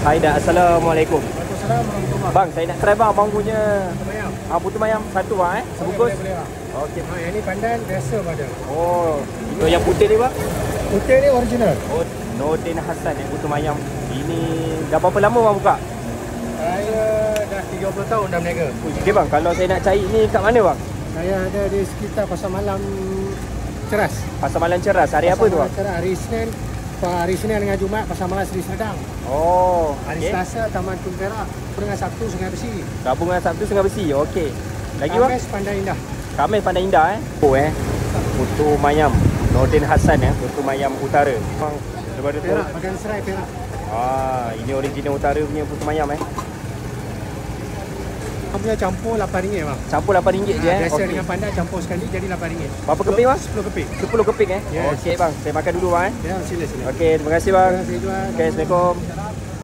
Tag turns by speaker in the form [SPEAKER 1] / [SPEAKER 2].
[SPEAKER 1] Hai dah, Assalamualaikum.
[SPEAKER 2] Waalaikumsalam warahmatullahi.
[SPEAKER 1] Bang, saya nak try bang abang punya
[SPEAKER 2] Mayam.
[SPEAKER 1] putu mayam satu bang sebungkus.
[SPEAKER 2] Boleh.
[SPEAKER 1] Okey.
[SPEAKER 2] Yang ni pandan biasa pada.
[SPEAKER 1] Oh, itu yang putih ni bang?
[SPEAKER 2] Putih ni original.
[SPEAKER 1] Oh, Nordin Hassan putu mayam. Ini dah berapa lama bang buka?
[SPEAKER 2] Saya dah 30 tahun dah berniaga.
[SPEAKER 1] Okey bang, kalau saya nak cari ni kat mana bang?
[SPEAKER 2] Saya ada di sekitar Pasar Malam Ceras.
[SPEAKER 1] Pasar Malam Ceras. Hari apa tu bang?
[SPEAKER 2] Ceras hari Senin dengan Jumaat Pasar Malam Seri Serdang.
[SPEAKER 1] Oh,
[SPEAKER 2] Hari
[SPEAKER 1] okey.
[SPEAKER 2] Selasa Taman Tun Perak. Dengan Sabtu Sungai Besi.
[SPEAKER 1] Gabung dengan Sabtu Sungai Besi. Okey. Lagi bang?
[SPEAKER 2] Khamis Pandai Indah.
[SPEAKER 1] Khamis Pandai Indah Oh putu mayam Nordin Hassan putu mayam utara. Bang, daripada tu.
[SPEAKER 2] Perak, Bagan Serai Perak.
[SPEAKER 1] Ini original utara punya putu mayam
[SPEAKER 2] Kita punya campur RM8 bang.
[SPEAKER 1] Campur RM8 je
[SPEAKER 2] Biasa
[SPEAKER 1] Okey.
[SPEAKER 2] dengan pandan campur sekali jadi RM8.
[SPEAKER 1] Berapa keping bang?
[SPEAKER 2] 10 keping.
[SPEAKER 1] 10 keping
[SPEAKER 2] Yes.
[SPEAKER 1] Okey bang, saya makan dulu bang
[SPEAKER 2] Ya, sila.
[SPEAKER 1] Okey, terima kasih bang.
[SPEAKER 2] Terima kasih Juan.
[SPEAKER 1] Okey, Assalamualaikum.